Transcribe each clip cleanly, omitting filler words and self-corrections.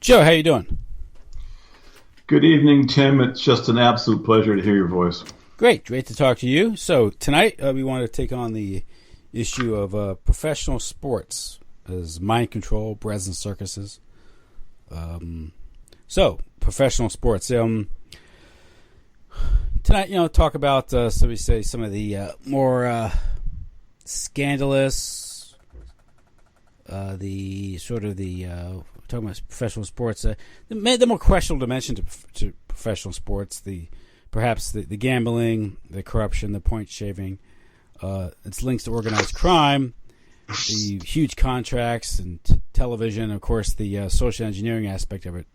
Joe, how you doing? Good evening, Tim. It's just an absolute pleasure to hear your voice. Great to talk to you. So tonight we want to take on the issue of professional sports as mind control, breads and circuses. So professional sports. Tonight, talk about so we say some of the more scandalous, the sort of the talking about professional sports, the more questionable dimension to professional sports, perhaps the gambling, the corruption, the point shaving, its links to organized crime, the huge contracts and television, of course, the social engineering aspect of it,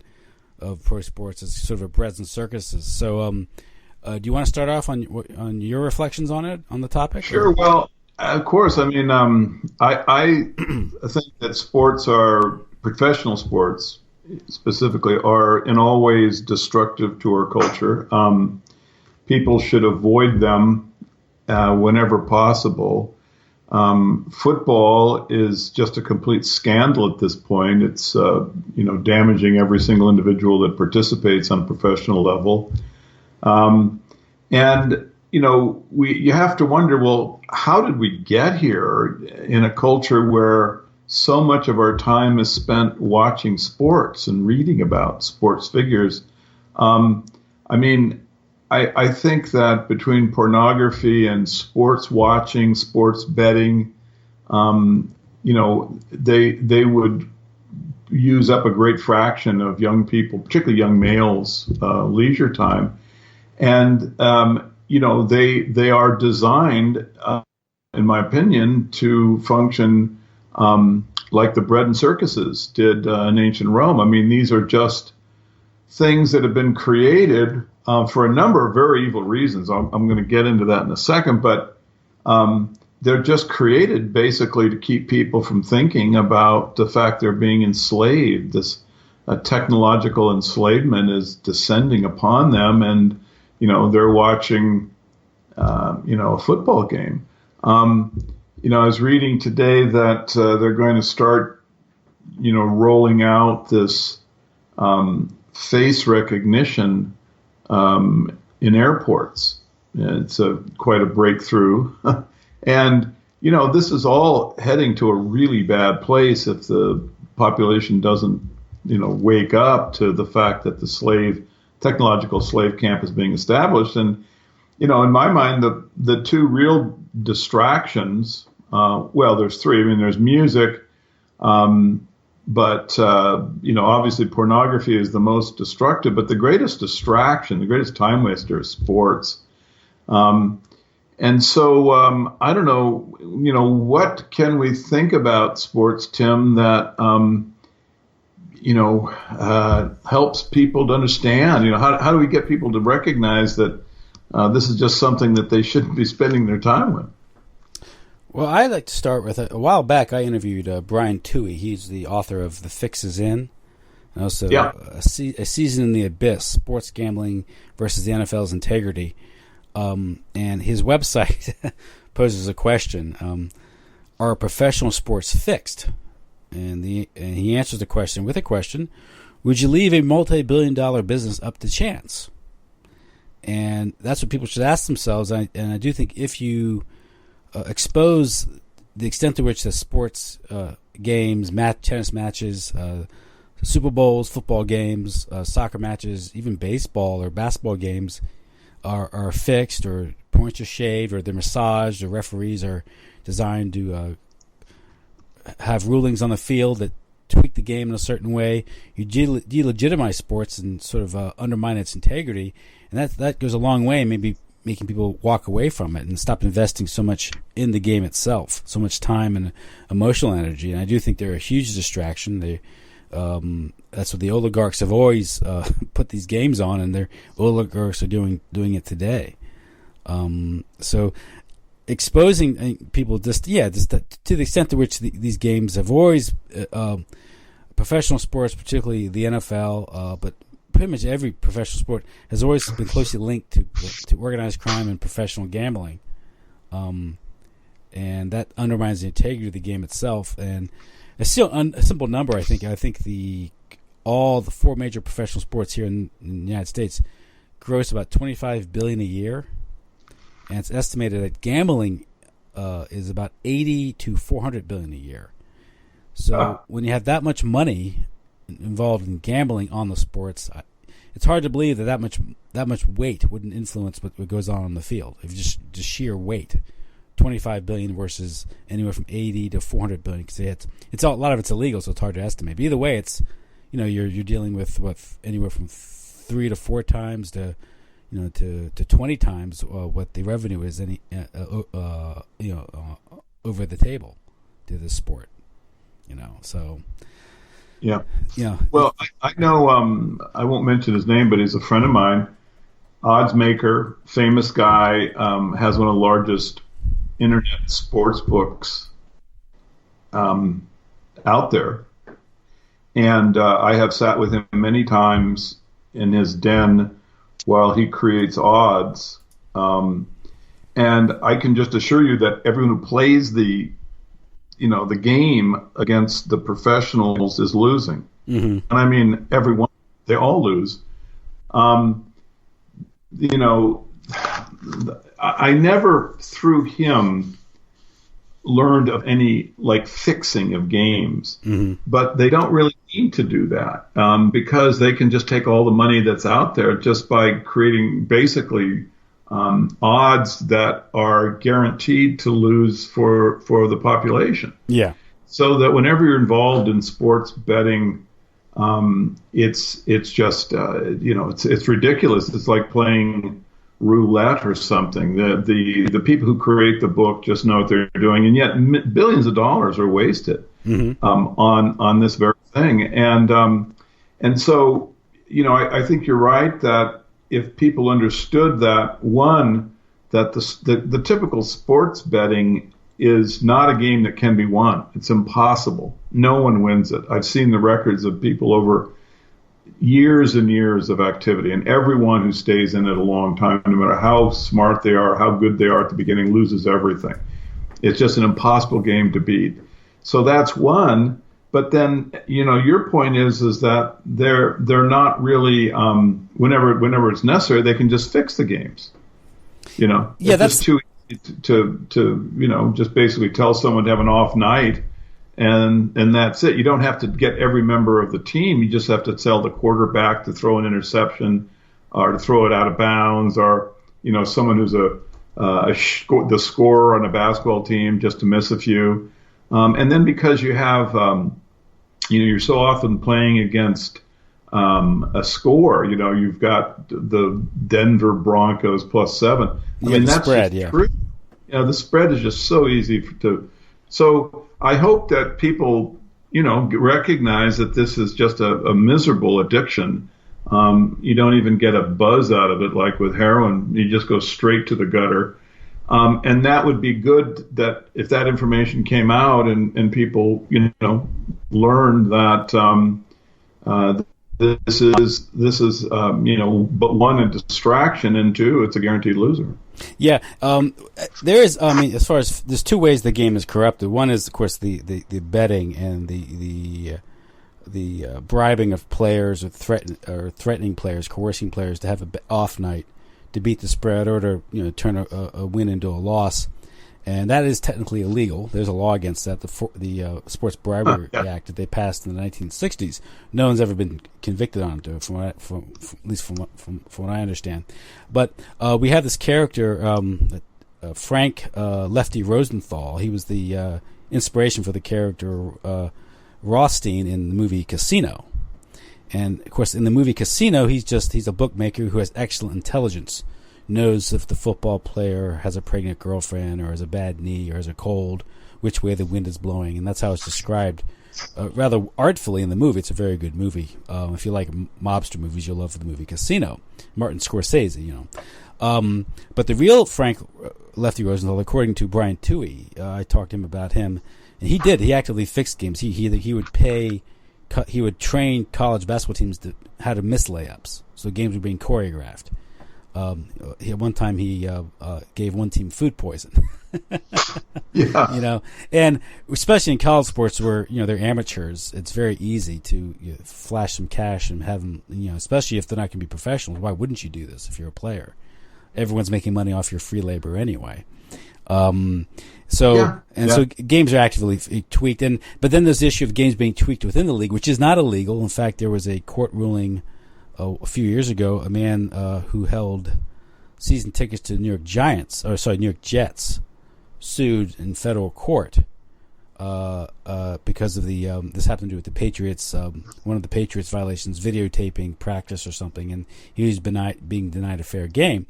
of pro sports is sort of a breads and circuses. So, do you want to start off on your reflections on it, on the topic? Sure. Well, of course. I mean, I think that professional sports specifically are in all ways destructive to our culture. People should avoid them whenever possible. Football is just a complete scandal at this point. It's damaging every single individual that participates on a professional level. You have to wonder, well, how did we get here in a culture where so much of our time is spent watching sports and reading about sports figures? I think that between pornography and sports watching, sports betting, they would use up a great fraction of young people, particularly young males' leisure time. And, they are designed, in my opinion, to function like the bread and circuses did in ancient Rome. I mean, these are just things that have been created for a number of very evil reasons. I'm going to get into that in a second, but they're just created basically to keep people from thinking about the fact they're being enslaved. This technological enslavement is descending upon them, and they're watching a football game. I was reading today that they're going to start, rolling out this face recognition in airports. It's quite a breakthrough. And, this is all heading to a really bad place if the population doesn't, wake up to the fact that the technological slave camp is being established. And, in my mind, the two real distractions, there's three. I mean, there's music, but obviously pornography is the most destructive, but the greatest distraction, the greatest time waster is sports. And so I don't know, what can we think about sports, Tim, that, helps people to understand, how do we get people to recognize that this is just something that they shouldn't be spending their time with? Well, I'd like to start with a while back. I interviewed Brian Toohey. He's the author of The Fix Is In, and also a Season in the Abyss: Sports Gambling versus the NFL's Integrity. And his website poses a question: are professional sports fixed? And he answers the question with a question: would you leave a multi-billion-dollar business up to chance? And that's what people should ask themselves. And I do think if you expose the extent to which the sports games, tennis matches, Super Bowls, football games, soccer matches, even baseball or basketball games are fixed, or points are shaved, or they're massaged, or referees are designed to have rulings on the field that tweak the game in a certain way, you delegitimize sports and sort of undermine its integrity, and that goes a long way, maybe making people walk away from it and stop investing so much in the game itself, so much time and emotional energy. And I do think they're a huge distraction. That's what the oligarchs have always put these games on, and their oligarchs are doing it today. So exposing people to the extent to which these games have always professional sports, particularly the NFL, but pretty much every professional sport has always been closely linked to organized crime and professional gambling, and that undermines the integrity of the game itself. And a simple number, I think the all the four major professional sports here in the United States gross about $25 billion a year, and it's estimated that gambling is about $80 to $400 billion a year. So when you have that much money involved in gambling on the sports, it's hard to believe that much weight wouldn't influence what goes on the field. If just sheer weight, $25 billion versus anywhere from $80 to $400 billion. Because it's a lot of it's illegal, so it's hard to estimate. But either way, it's you're dealing with anywhere from 3 to 4 times to 20 times what the revenue is over the table to this sport. So. Yeah. Well, I know, I won't mention his name, but he's a friend of mine, odds maker, famous guy, has one of the largest internet sports books out there. And I have sat with him many times in his den while he creates odds. And I can just assure you that everyone who plays the game against the professionals is losing. Mm-hmm. And I mean, everyone, they all lose. I never, through him, learned of any fixing of games, mm-hmm. but they don't really need to do that because they can just take all the money that's out there just by creating basically odds that are guaranteed to lose for the population. Yeah. So that whenever you're involved in sports betting, it's just it's ridiculous. It's like playing roulette or something. The people who create the book just know what they're doing, and yet billions of dollars are wasted mm-hmm. On this very thing. And so I think you're right that if people understood that, one, that the typical sports betting is not a game that can be won. It's impossible. No one wins it. I've seen the records of people over years and years of activity, and everyone who stays in it a long time, no matter how smart they are, how good they are at the beginning, loses everything. It's just an impossible game to beat. So that's one. But then, your point is that they're not really whenever it's necessary, they can just fix the games. Yeah, it's that's just too easy to just basically tell someone to have an off night, and that's it. You don't have to get every member of the team. You just have to tell the quarterback to throw an interception, or to throw it out of bounds, or someone who's the scorer on a basketball team just to miss a few. And then because you have, you're so often playing against a score, you've got the Denver Broncos +7. I mean, that's spread, just true. The spread is just so easy to. So I hope that people, recognize that this is just a miserable addiction. You don't even get a buzz out of it like with heroin. You just go straight to the gutter. And that would be good that if that information came out and people, learned that this is but one, a distraction, and two, it's a guaranteed loser. Yeah, there is. I mean, as far as there's two ways the game is corrupted. One is, of course, the betting and the bribing of players or threatening players, coercing players to have an off night to beat the spread or to turn a win into a loss, and that is technically illegal. There's a law against that, the Sports Bribery Act that they passed in the 1960s. No one's ever been convicted on it, at least from what I understand. But we have this character, Frank Lefty Rosenthal. He was the inspiration for the character Rothstein in the movie Casino. And, of course, in the movie Casino, he's a bookmaker who has excellent intelligence, knows if the football player has a pregnant girlfriend or has a bad knee or has a cold, which way the wind is blowing. And that's how it's described rather artfully in the movie. It's a very good movie. If you like mobster movies, you'll love the movie Casino. Martin Scorsese, But the real Frank Lefty Rosenthal, according to Brian Toohey, I talked to him about him, and he actively fixed games. He would train college basketball teams how to miss layups, so games were being choreographed. One time he gave one team food poison. Yeah. And especially in college sports where they're amateurs, it's very easy to flash some cash and have them. Especially if they're not going to be professionals. Why wouldn't you do this if you're a player? Everyone's making money off your free labor anyway. So games are actively tweaked, but then there's the issue of games being tweaked within the league, which is not illegal. In fact, there was a court ruling a few years ago. A man who held season tickets to the New York Jets, sued in federal court because of the this happened to do with the Patriots. One of the Patriots violations, videotaping practice or something, and he was being denied a fair game.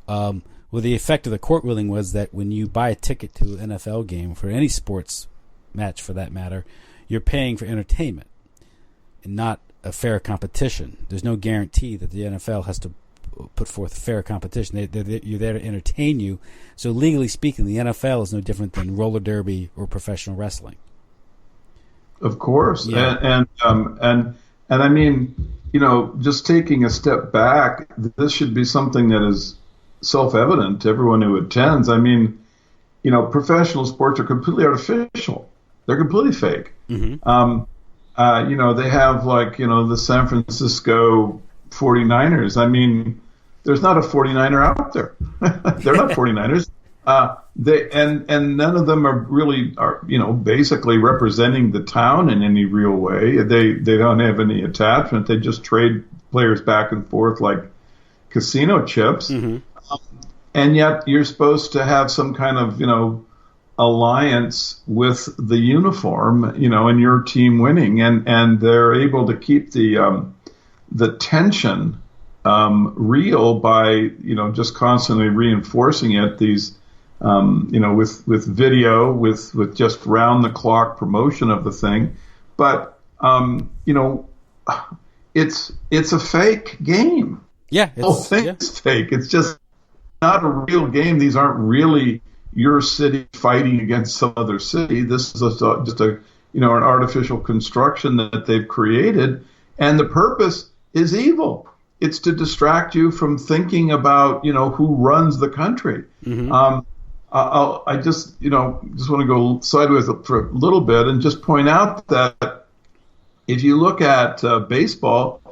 Well, the effect of the court ruling was that when you buy a ticket to an NFL game, for any sports match for that matter, you're paying for entertainment and not a fair competition. There's no guarantee that the NFL has to put forth fair competition. You're there to entertain you. So legally speaking, the NFL is no different than roller derby or professional wrestling. Of course. Yeah. And I mean, just taking a step back, this should be something that is self-evident to everyone who attends. I mean, professional sports are completely artificial. They're completely fake. Mm-hmm. They have the San Francisco 49ers. I mean, there's not a 49er out there. They're not 49ers. And none of them are basically representing the town in any real way. They don't have any attachment. They just trade players back and forth like casino chips. Mm-hmm. And yet you're supposed to have some kind of, alliance with the uniform, and your team winning. And they're able to keep the tension real by, just constantly reinforcing it. These, with video, with just round the clock promotion of the thing. But, it's a fake game. Yeah. The whole thing's fake. It's just not a real game. These aren't really your city fighting against some other city. This is just an artificial construction that they've created, and the purpose is evil. It's to distract you from thinking about who runs the country. Mm-hmm. I just want to go sideways for a little bit and just point out that if you look at baseball,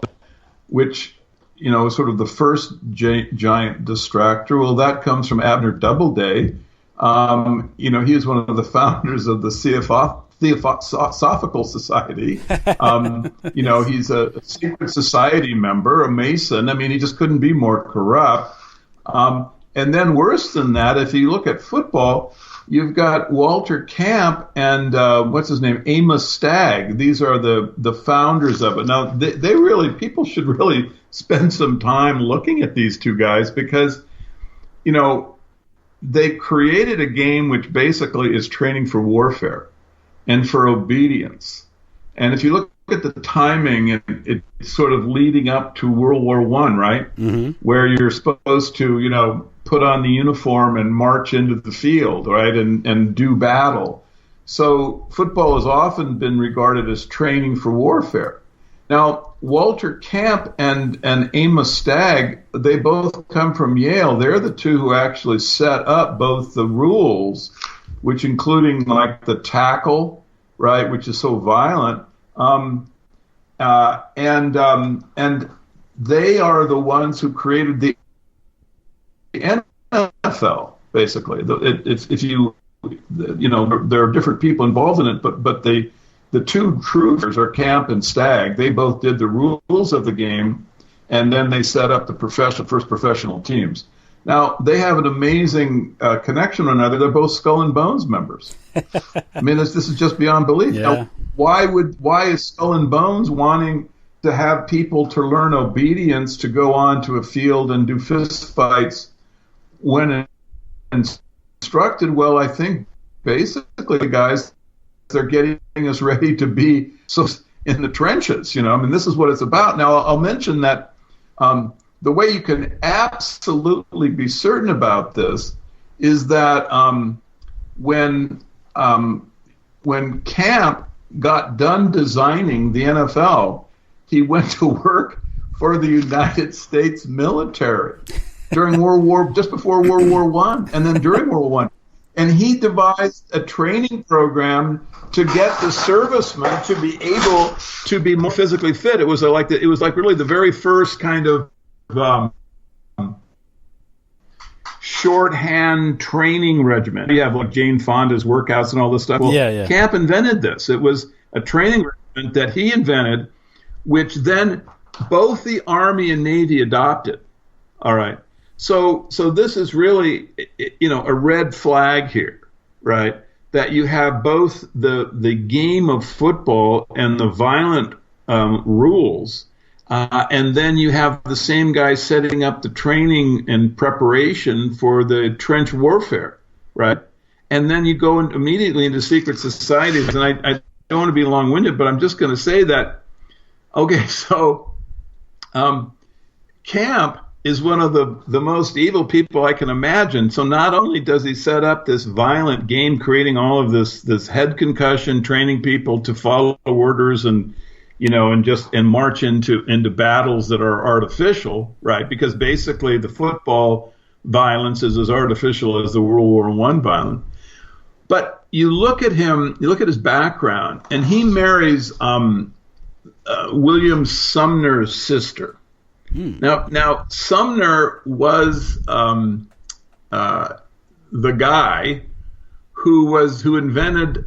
which sort of the first giant distractor. Well, that comes from Abner Doubleday. He is one of the founders of the Theosophical Society. He's a secret society member, a Mason. I mean, he just couldn't be more corrupt. And then worse than that, if you look at football, you've got Walter Camp and what's his name, Amos Stagg. These are the founders of it. Now, people should really spend some time looking at these two guys because, they created a game which basically is training for warfare and for obedience. And if you look at the timing, it's sort of leading up to World War I, right? Mm-hmm. Where you're supposed to, put on the uniform and march into the field, right, and do battle. So football has often been regarded as training for warfare. Now, Walter Camp and Amos Stagg, they both come from Yale. They're the two who actually set up both the rules, which including like the tackle, right, which is so violent, and they are the ones who created the NFL, basically. There are different people involved in it, but the two truthers are Camp and Stagg. They both did the rules of the game, and then they set up the first professional teams. Now, they have an amazing connection to one another. They're both Skull and Bones members. I mean, this is just beyond belief. Yeah. Now, why is Skull and Bones wanting to have people to learn obedience to go on to a field and do fist fights when instructed? Well, I think basically, guys, they're getting us ready to be so in the trenches. I mean, this is what it's about. Now, I'll mention that the way you can absolutely be certain about this is that when Camp got done designing the NFL, he went to work for the United States military. just before World War One, and then during World War One. And he devised a training program to get the servicemen to be able to be more physically fit. It was like really the very first kind of shorthand training regimen. You have like Jane Fonda's workouts and all this stuff. Well, Camp invented this. It was a training regimen that he invented, which then both the Army and Navy adopted. All right. So this is really, a red flag here, right? That you have both the game of football and the violent rules, and then you have the same guy setting up the training and preparation for the trench warfare, right? And then you go immediately into secret societies. And I don't want to be long-winded, but I'm just going to say that, okay, so Camp is one of the most evil people I can imagine. So not only does he set up this violent game, creating all of this head concussion, training people to follow orders and march into battles that are artificial, right? Because basically the football violence is as artificial as the World War I violence. But you look at him, you look at his background, and he marries William Sumner's sister. Now Sumner was the guy who invented.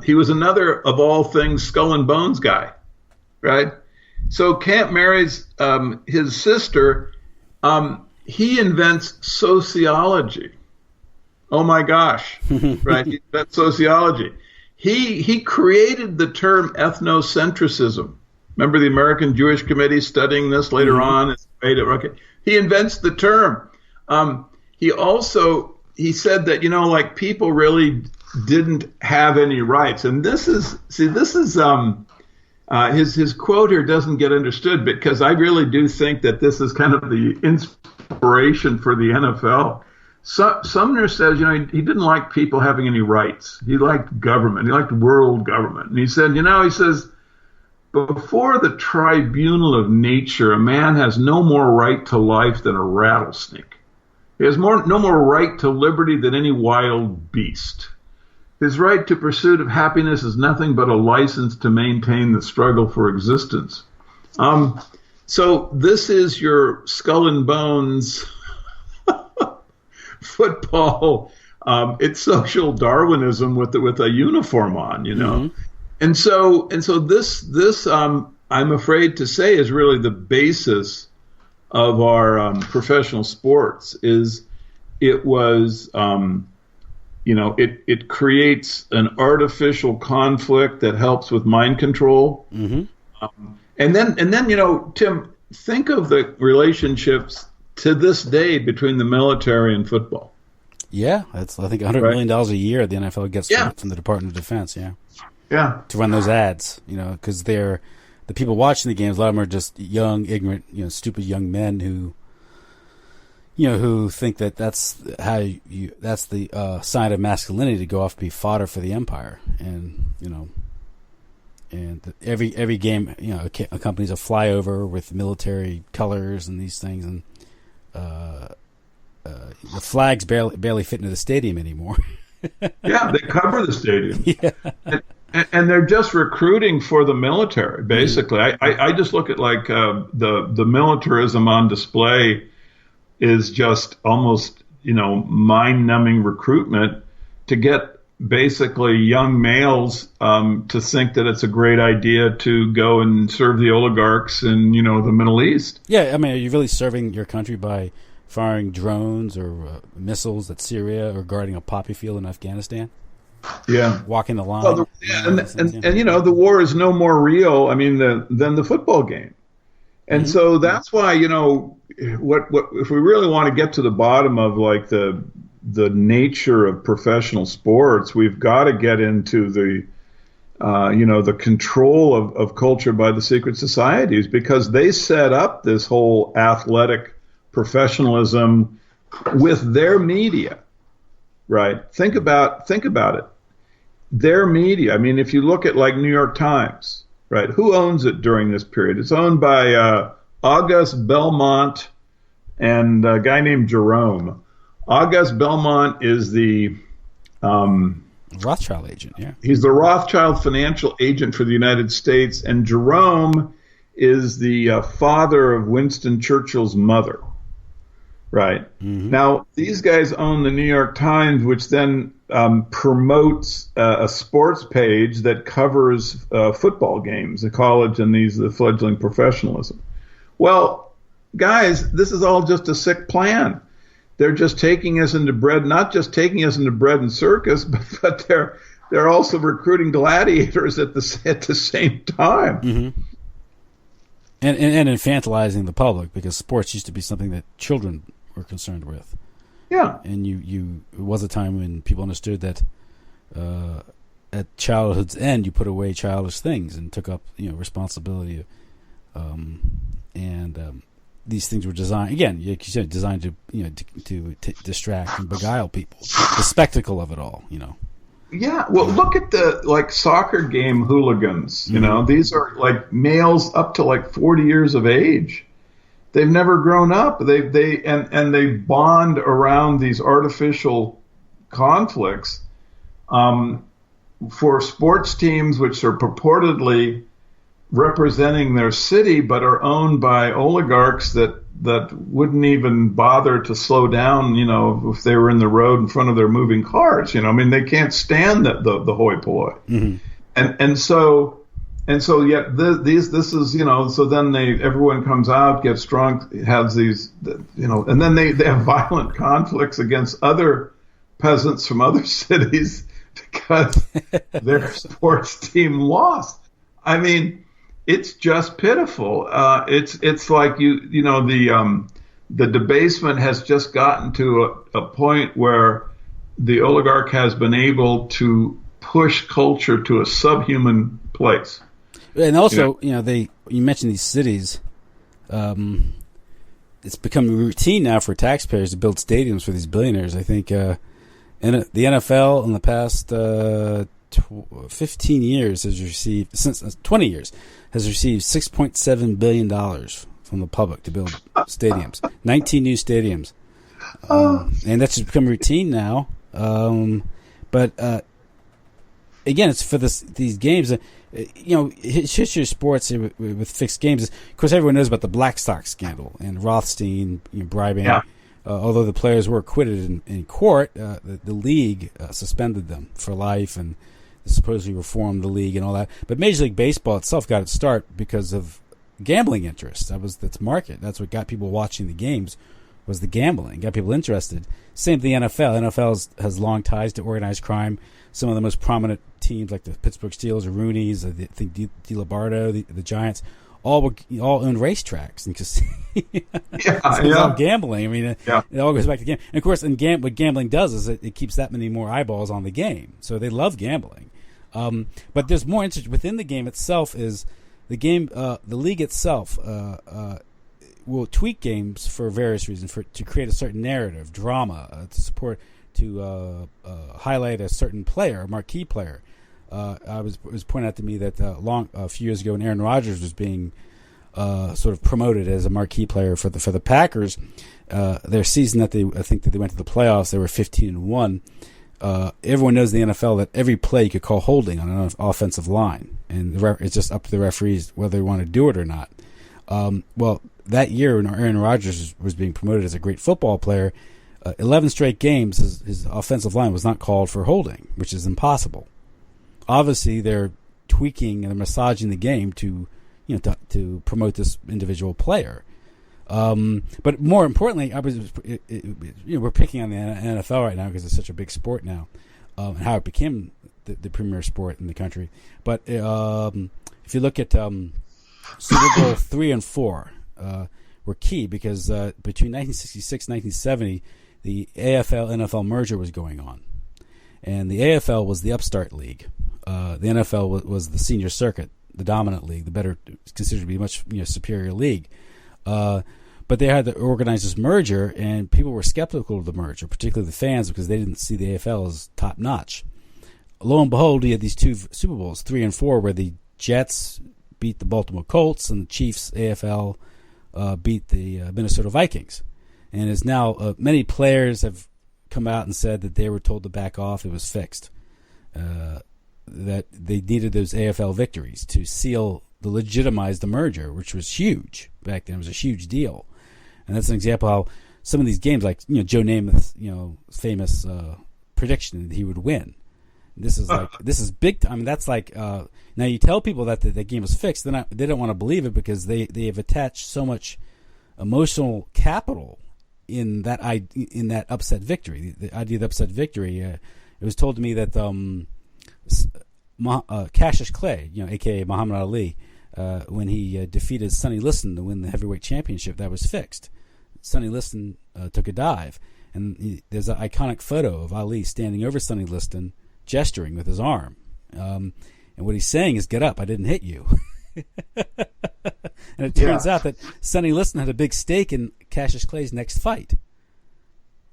He was another of all things skull and bones guy, right? So Camp marries his sister. He invents sociology. Oh my gosh, right? He invents sociology. He created the term ethnocentrism. Remember the American Jewish Committee studying this later on? He invents the term. He said that, people really didn't have any rights. And his quote here doesn't get understood, because I really do think that this is kind of the inspiration for the NFL. Sumner says, he didn't like people having any rights. He liked government. He liked world government. And he said, before the tribunal of nature, a man has no more right to life than a rattlesnake. He has no more right to liberty than any wild beast. His right to pursuit of happiness is nothing but a license to maintain the struggle for existence. So this is your skull and bones football. It's social Darwinism with a uniform on, Mm-hmm. And so this I'm afraid to say is really the basis of our professional sports. It creates an artificial conflict that helps with mind control. Mm-hmm. And then Tim, think of the relationships to this day between the military and football. Yeah, that's I think $100 million a year the NFL gets from the Department of Defense. Yeah, to run those ads, because they're the people watching the games. A lot of them are just young, ignorant, stupid young men who think that that's that's the sign of masculinity to go off and be fodder for the empire, and every game accompanies a flyover with military colors and these things, and the flags barely fit into the stadium anymore. Yeah, they cover the stadium. Yeah. And they're just recruiting for the military, basically. I just look at the militarism on display is just almost, mind-numbing recruitment to get basically young males to think that it's a great idea to go and serve the oligarchs in, the Middle East. Yeah, I mean, are you really serving your country by firing drones or missiles at Syria or guarding a poppy field in Afghanistan? Yeah, walking the line. Well, the war is no more real. I mean, than the football game, and so that's why what if we really want to get to the bottom of the nature of professional sports, we've got to get into the control of culture by the secret societies, because they set up this whole athletic professionalism with their media. Right. Think about it. Their media. I mean, if you look at New York Times, right? Who owns it during this period? It's owned by August Belmont and a guy named Jerome. August Belmont is the Rothschild agent, yeah. He's the Rothschild financial agent for the United States, and Jerome is the father of Winston Churchill's mother. Right. Mm-hmm. Now, these guys own the New York Times, which then promotes a sports page that covers football games, the college and the fledgling professionalism. Well, guys, this is all just a sick plan. They're just taking us into bread, not just taking us into bread and circus, but they're also recruiting gladiators at the same time. Mm-hmm. And infantilizing the public, because sports used to be something that children were concerned with. Yeah. And it was a time when people understood that at childhood's end, you put away childish things and took up, responsibility. These things were designed, again, like you said, designed to distract and beguile people. The spectacle of it all, Yeah, well, look at the soccer game hooligans. Mm-hmm. These are males up to 40 years of age. They've never grown up. They bond around these artificial conflicts for sports teams which are purportedly representing their city, but are owned by oligarchs that wouldn't even bother to slow down, if they were in the road in front of their moving cars. They can't stand the hoi polloi. Mm-hmm. And so yet this is, so then everyone comes out, gets drunk, has these, and then they have violent conflicts against other peasants from other cities because their sports team lost. I mean, it's just pitiful. It's like the debasement has just gotten to a point where the oligarch has been able to push culture to a subhuman place. And also, you mentioned these cities. It's become routine now for taxpayers to build stadiums for these billionaires. I think the NFL in the past 15 years has received, since 20 years, has received $6.7 billion from the public to build stadiums. 19 new stadiums. And that's just become routine now. But again, it's for these games. History of sports with fixed games. Of course, everyone knows about the Blackstock scandal and Rothstein bribing. Yeah. Although the players were acquitted in court, the league suspended them for life and supposedly reformed the league and all that. But Major League Baseball itself got its start because of gambling interests. That's market. That's what got people watching the games, was the gambling. Got people interested. Same with the NFL. NFL has long ties to organized crime. Some of the most prominent teams, like the Pittsburgh Steelers, or Rooney's, I think DiLobardo, the Giants, all owned racetracks and it's all gambling. I mean, it all goes back to gambling. And of course, what gambling does is it keeps that many more eyeballs on the game. So they love gambling. But there's more interest within the game itself. Is the game, the league itself will tweak games for various reasons, to create a certain narrative, drama, to support, to highlight a certain player, a marquee player. It was pointed out to me that a few years ago when Aaron Rodgers was being sort of promoted as a marquee player for the Packers, their season I think that they went to the playoffs, they were 15-1. Everyone knows in the NFL that every play you could call holding on an offensive line, and it's just up to the referees whether they want to do it or not. Well, that year when Aaron Rodgers was being promoted as a great football player, 11 straight games his offensive line was not called for holding, which is impossible. Obviously, they're tweaking and massaging the game to promote this individual player. But more importantly, we're picking on the NFL right now because it's such a big sport now, and how it became the premier sport in the country. But if you look at Super Bowl 3 and 4, were key because between 1966 and 1970, the AFL-NFL merger was going on. And the AFL was the upstart league. The NFL was the senior circuit, the dominant league, the better, considered to be much superior league. But they had to organize this merger, and people were skeptical of the merger, particularly the fans, because they didn't see the AFL as top notch. Lo and behold, we had these two Super Bowls, 3 and 4, where the Jets beat the Baltimore Colts and the Chiefs, AFL, beat the Minnesota Vikings. and is now many players have come out and said that they were told to back off. It was fixed. That they needed those AFL victories to legitimize the merger, which was huge back then. It was a huge deal, and that's an example how some of these games, like Joe Namath's famous prediction that he would win. This is big. I mean, that's like now you tell people that the game was fixed, they don't want to believe it because they have attached so much emotional capital in that upset victory. The idea of the upset victory. It was told to me that Cassius Clay, aka Muhammad Ali, when he defeated Sonny Liston to win the heavyweight championship, that was fixed. Sonny Liston took a dive, and there's an iconic photo of Ali standing over Sonny Liston, gesturing with his arm, and what he's saying is, "Get up! I didn't hit you." And it turns out that Sonny Liston had a big stake in Cassius Clay's next fight.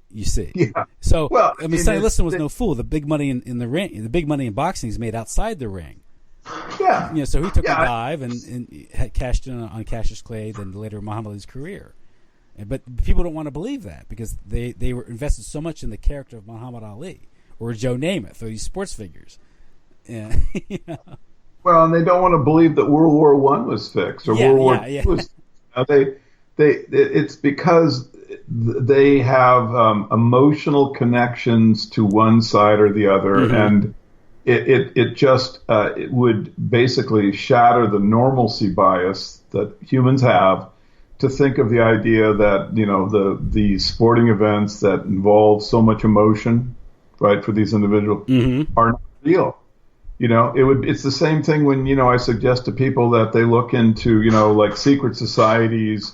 You see, so Sonny Liston was no fool. The big money in the ring, the big money in boxing is made outside the ring. Yeah, so he took a dive and had cashed in on Cassius Clay, then later Muhammad Ali's career. But people don't want to believe that because they were invested so much in the character of Muhammad Ali or Joe Namath or these sports figures. Yeah. Well, and they don't want to believe that World War I was fixed or World War II was. It's because they have emotional connections to one side or the other, and it would basically shatter the normalcy bias that humans have to think of the idea that the sporting events that involve so much emotion, right, for these individuals are not real. It's the same thing when I suggest to people that they look into like secret societies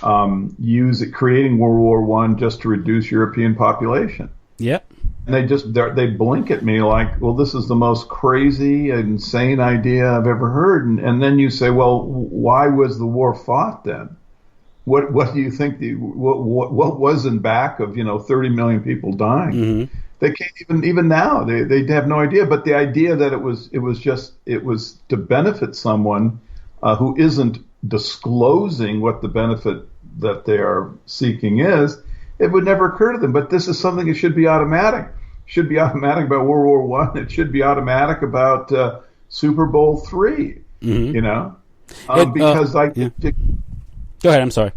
creating World War I just to reduce European population. Yep. And they blink at me like, well, this is the most crazy, insane idea I've ever heard. And then you say, well, why was the war fought then? What do you think? What was in back of 30 million people dying? They can't even now. They have no idea. But the idea that it was to benefit someone who isn't disclosing what the benefit that they are seeking is, it would never occur to them. But this is something that should be automatic. It should be automatic about World War I. It should be automatic about Super Bowl III. Because Go ahead. I'm sorry.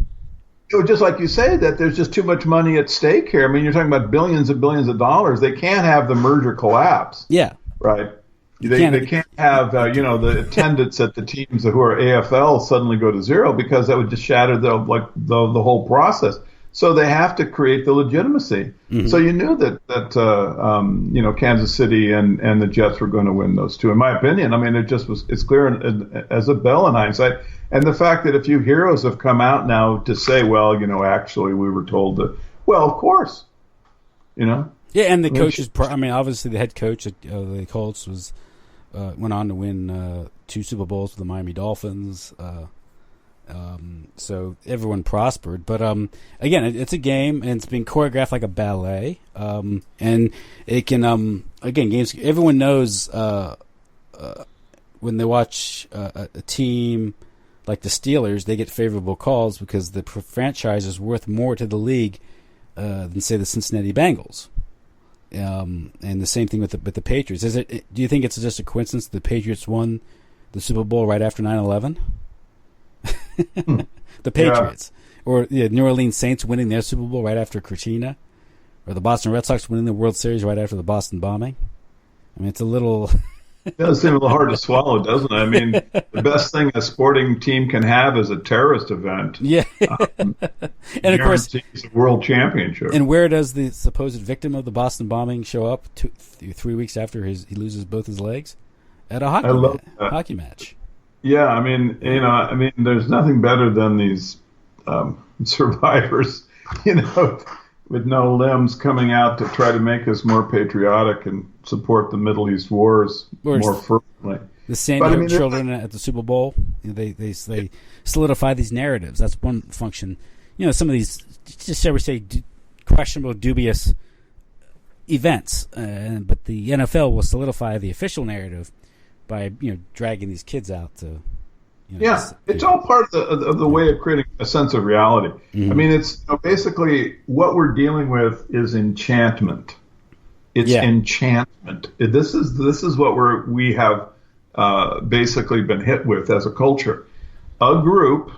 Just like you say, that there's just too much money at stake here. I mean, you're talking about billions and billions of dollars. They can't have the merger collapse. Yeah. Right. They can't have the attendance at the teams who are AFL suddenly go to zero because that would just shatter the whole process. So they have to create the legitimacy. So you knew that Kansas City and the Jets were going to win those two. In my opinion, I mean, it's clear as a bell in hindsight. And the fact that a few heroes have come out now to say, well, actually we were told to. Well, of course, Yeah, and the coaches. Obviously the head coach of the Colts went on to win 2 Super Bowls with the Miami Dolphins. So everyone prospered, but again, it's a game and it's being choreographed like a ballet, and it can games. Everyone knows when they watch a team like the Steelers, they get favorable calls because the franchise is worth more to the league than say the Cincinnati Bengals. And the same thing with the Patriots. Do you think it's just a coincidence that the Patriots won the Super Bowl right after 9/11? The Patriots, or the New Orleans Saints winning their Super Bowl right after Katrina, or the Boston Red Sox winning the World Series right after the Boston bombing. I mean, it's a little. It does seem a little hard to swallow, doesn't it? I mean, the best thing a sporting team can have is a terrorist event. Yeah, and of course, a world championship. And where does the supposed victim of the Boston bombing show up? 3 weeks after he loses both his legs at a hockey match. Yeah, I mean, there's nothing better than these survivors, with no limbs coming out to try to make us more patriotic and support the Middle East wars more fervently. The Sandy Hook children at the Super Bowl, they solidify these narratives. That's one function. Some of these, just shall we say, questionable, dubious events, but the NFL will solidify the official narrative by dragging these kids out to Yeah, it's all part of the way of creating a sense of reality. I mean, it's basically what we're dealing with is enchantment. It's enchantment. This is what we have basically been hit with as a culture. A group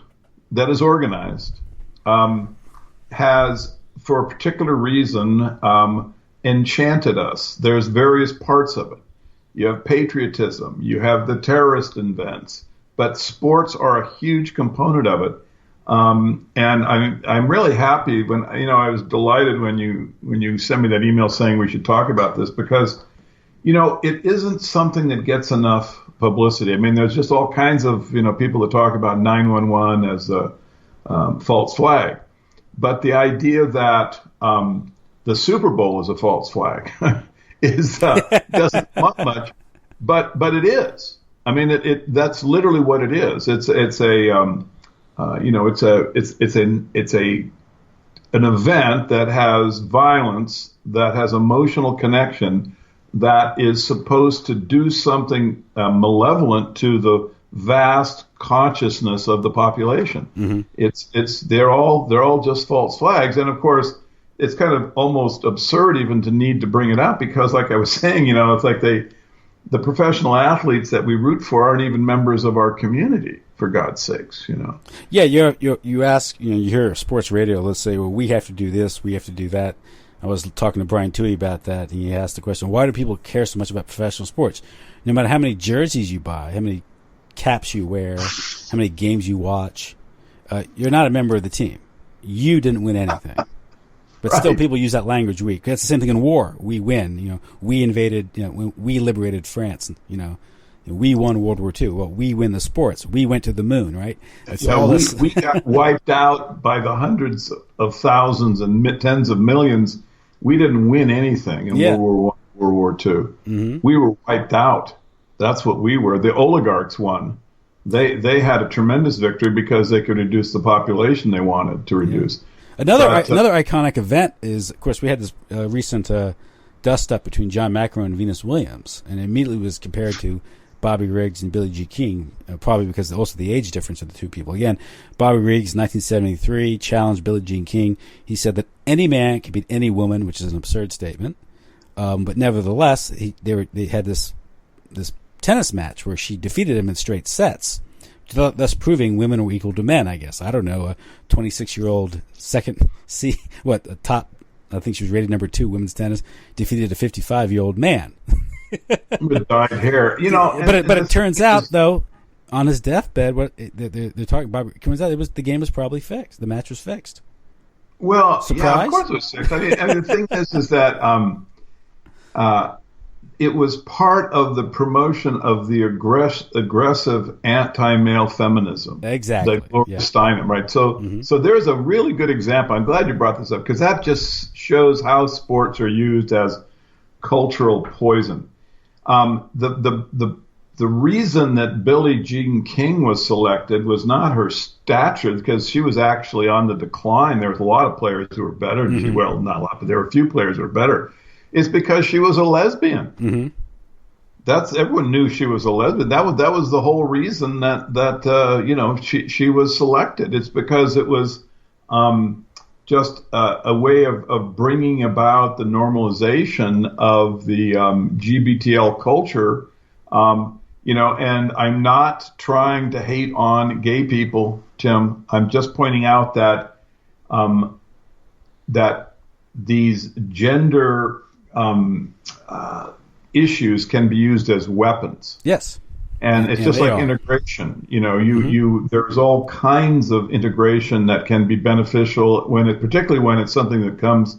that is organized has, for a particular reason, enchanted us. There's various parts of it. You have patriotism. You have the terrorist events. But sports are a huge component of it. And I'm really happy when, I was delighted when you sent me that email saying we should talk about this because, it isn't something that gets enough publicity. I mean, there's just all kinds of, people that talk about 911 as a false flag. But the idea that the Super Bowl is a false flag doesn't come up much, but it is. I mean, that's literally what it is. It's an event that has violence, that has emotional connection, that is supposed to do something malevolent to the vast consciousness of the population. They're all just false flags, and of course, it's kind of almost absurd even to need to bring it up because, like I was saying, it's like the professional athletes that we root for aren't even members of our community, for God's sakes, Yeah, you ask, you hear sports radio, let's say, well, we have to do this, we have to do that. I was talking to Brian Toohey about that, and he asked the question, why do people care so much about professional sports? No matter how many jerseys you buy, how many caps you wear, how many games you watch, you're not a member of the team. You didn't win anything. But still, people use that language. That's the same thing in war. We win. We invaded. We liberated France. We won World War II. Well, we win the sports. We went to the moon. Right? We got wiped out by the hundreds of thousands and tens of millions. We didn't win anything in World War I, World War II. We were wiped out. That's what we were. The oligarchs won. They had a tremendous victory because they could reduce the population they wanted to reduce. Another iconic event is, of course, we had this recent dust-up between John McEnroe and Venus Williams, and it immediately was compared to Bobby Riggs and Billie Jean King, probably because also the age difference of the two people. Again, Bobby Riggs, 1973, challenged Billie Jean King. He said that any man can beat any woman, which is an absurd statement. But nevertheless, they had this tennis match where she defeated him in straight sets, thus proving women were equal to men, I guess. I don't know, a 26-year-old top, I think she was rated number 2 women's tennis, defeated a 55-year-old man. With dyed hair, But it turns out, though, on his deathbed, they're talking about, it turns out the game was probably fixed. The match was fixed. Well, surprise? Yeah, of course it was fixed. I mean, the thing is that it was part of the promotion of the aggressive anti-male feminism. Exactly. Like Gloria Steinem, right? So there's a really good example. I'm glad you brought this up because that just shows how sports are used as cultural poison. The reason that Billie Jean King was selected was not her stature, because she was actually on the decline. There was a lot of players who were better. Well, not a lot, but there were a few players who were better. It's because she was a lesbian. Everyone knew she was a lesbian. That was the whole reason that she was selected. It's because it was just a way of bringing about the normalization of the GBTL culture. And I'm not trying to hate on gay people, Tim. I'm just pointing out that that these gender issues can be used as weapons. Yes. And it's just like integration. There's all kinds of integration that can be beneficial particularly when it's something that comes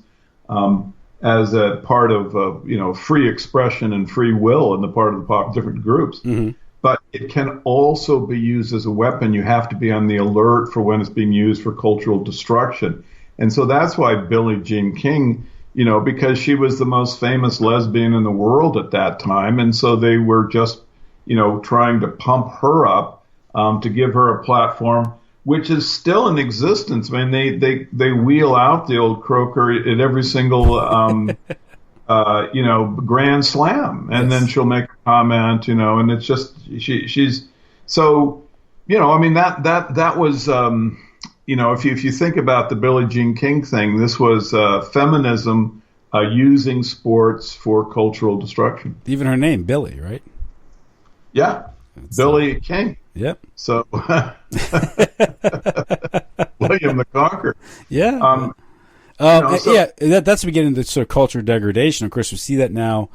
as a part of free expression and free will on the part of the different groups. But it can also be used as a weapon. You have to be on the alert for when it's being used for cultural destruction. And so that's why Billie Jean King, because she was the most famous lesbian in the world at that time, and so they were just trying to pump her up to give her a platform, which is still in existence. I mean, they wheel out the old croaker at every single Grand Slam, and then she'll make a comment, and it's just she's so I mean that was if you think about the Billie Jean King thing, this was feminism using sports for cultural destruction. Even her name, Billie, right? Yeah, Billie King. Yep. So William the Conqueror. Yeah. That's beginning the sort of culture degradation. Of course, we see that now.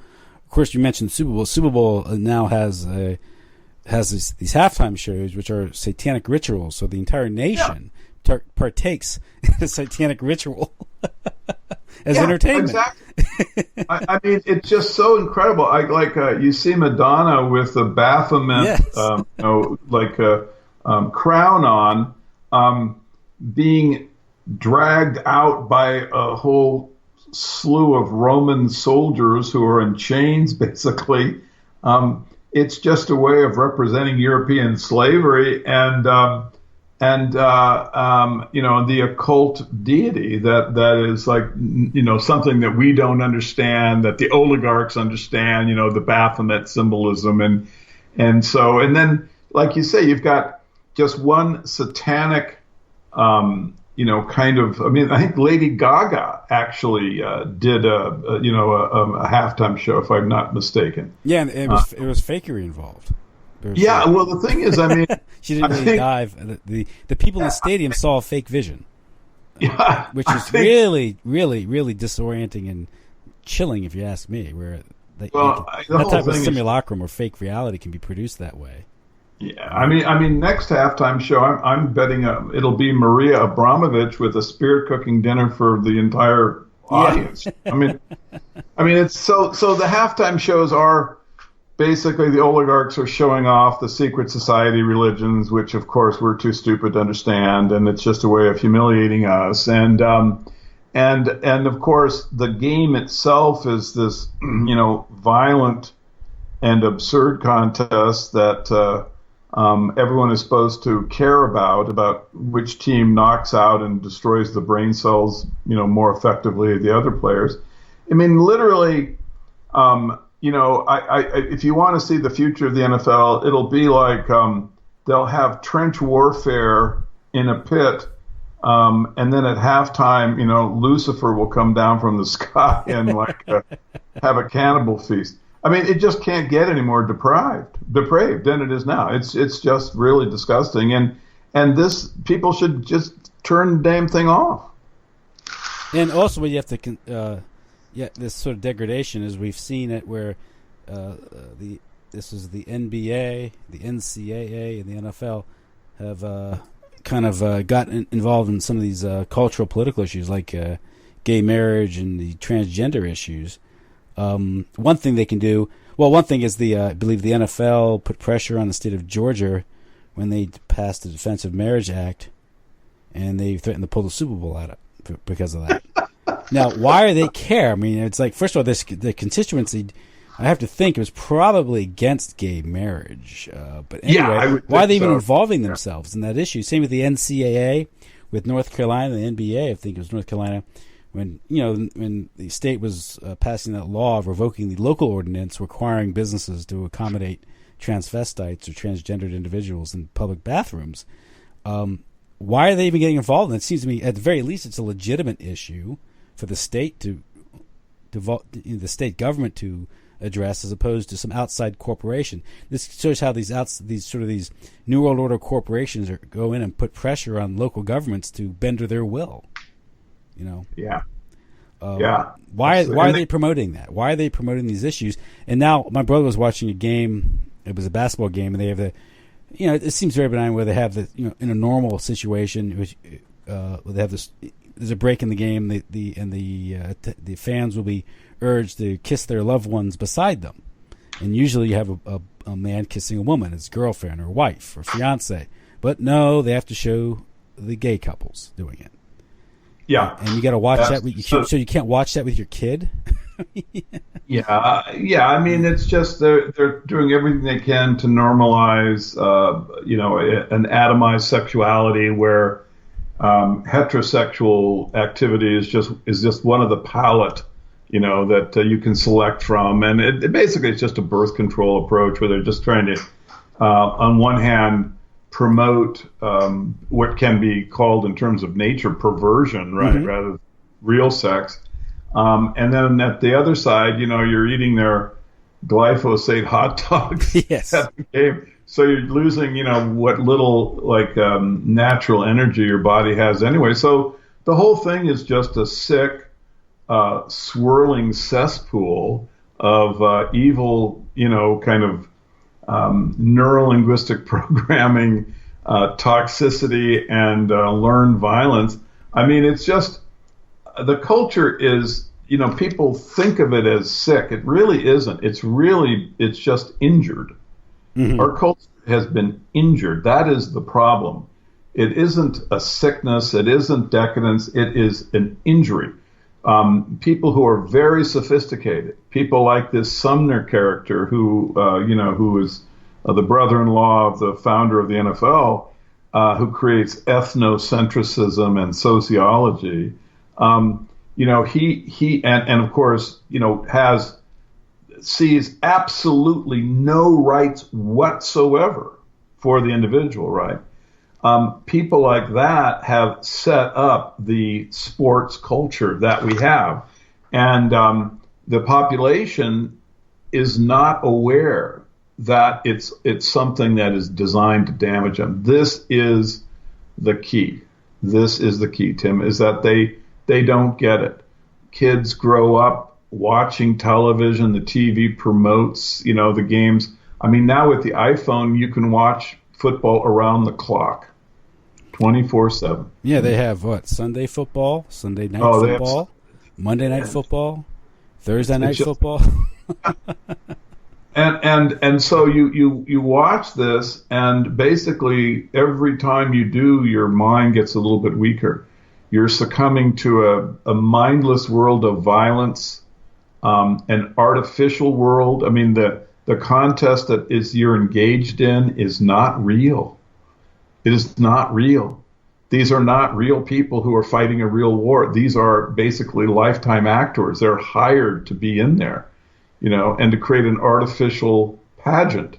Of course, you mentioned Super Bowl. Super Bowl now has these halftime shows, which are satanic rituals. So the entire nation partakes in a satanic ritual as entertainment. Exactly. I mean, it's just so incredible. You see Madonna with the Baphomet, crown on, being dragged out by a whole slew of Roman soldiers who are in chains, basically. It's just a way of representing European slavery and the occult deity that is like, something that we don't understand, that the oligarchs understand, the Baphomet symbolism. And then, like you say, you've got just one satanic, I think Lady Gaga actually did a halftime show, if I'm not mistaken. Yeah, and it was fakery involved. Well, the thing is, I mean, she didn't really dive. The people in the stadium saw a fake vision, which is really, really, really disorienting and chilling, if you ask me. Where that type of simulacrum or fake reality can be produced that way. Yeah, I mean, next halftime show, I'm betting it'll be Maria Abramovich with a spirit cooking dinner for the entire audience. Yeah. I mean, it's so the halftime shows are basically the oligarchs are showing off the secret society religions, which of course we're too stupid to understand, and it's just a way of humiliating us. And of course the game itself is this, violent and absurd contest that everyone is supposed to care about which team knocks out and destroys the brain cells, more effectively than the other players. I mean, literally, if you want to see the future of the NFL, it'll be like they'll have trench warfare in a pit, and then at halftime, Lucifer will come down from the sky and have a cannibal feast. I mean, it just can't get any more depraved than it is now. It's just really disgusting, and this people should just turn the damn thing off. And also, what you have to this sort of degradation is we've seen it where this is the NBA, the NCAA, and the NFL have gotten involved in some of these cultural political issues like gay marriage and the transgender issues. One thing they can do, one thing is I believe the NFL put pressure on the state of Georgia when they passed the Defense of Marriage Act, and they threatened to pull the Super Bowl out of because of that. Now, why do they care? I mean, it's like, first of all, the constituency, I have to think it was probably against gay marriage. But anyway, why are they even involving themselves in that issue? Same with the NCAA, with North Carolina, the NBA, I think it was North Carolina, when the state was passing that law of revoking the local ordinance requiring businesses to accommodate transvestites or transgendered individuals in public bathrooms. Why are they even getting involved? And it seems to me, at the very least, it's a legitimate issue for the state the state government to address, as opposed to some outside corporation. This shows how these New World Order corporations go in and put pressure on local governments to bend to their will. Yeah. Why are they promoting that? Why are they promoting these issues? And now my brother was watching a game. It was a basketball game, and they have it seems very benign where they have in a normal situation, which they have this. There's a break in the game. The fans will be urged to kiss their loved ones beside them, and usually you have a man kissing a woman, his girlfriend or wife or fiance. But no, they have to show the gay couples doing it. Yeah, and you got to watch that. So you can't watch that with your kid. Yeah. I mean, it's just they're doing everything they can to normalize, an atomized sexuality where heterosexual activity is just one of the palette, that you can select from, and it basically it's just a birth control approach where they're just trying to, on one hand, promote what can be called in terms of nature perversion, right, rather than real sex. And then at the other side, you're eating their glyphosate hot dogs Yes. at the game. So you're losing, what little natural energy your body has anyway. So the whole thing is just a sick, swirling cesspool of evil, kind of neuro-linguistic programming, toxicity, and learned violence. I mean, it's just, the culture is, people think of it as sick. It really isn't. It's just injured. Mm-hmm. Our culture has been injured. That is the problem. It isn't a sickness. It isn't decadence. It is an injury. People who are very sophisticated, people like this Sumner character who is the brother-in-law of the founder of the NFL, who creates ethnocentrism and sociology. He of course, sees absolutely no rights whatsoever for the individual, right? People like that have set up the sports culture that we have. And the population is not aware that it's something that is designed to damage them. This is the key. This is the key, Tim, is that they don't get it. Kids grow up watching television. The TV promotes, the games. I mean, now with the iPhone, you can watch football around the clock, 24/7. Yeah, they have Sunday football, Sunday night football, Monday night football, Thursday night football. And so you watch this, and basically every time you do, your mind gets a little bit weaker. You're succumbing to a mindless world of violence, an artificial world. I mean, the contest that you're engaged in is not real. It is not real. These are not real people who are fighting a real war. These are basically lifetime actors. They're hired to be in there, and to create an artificial pageant.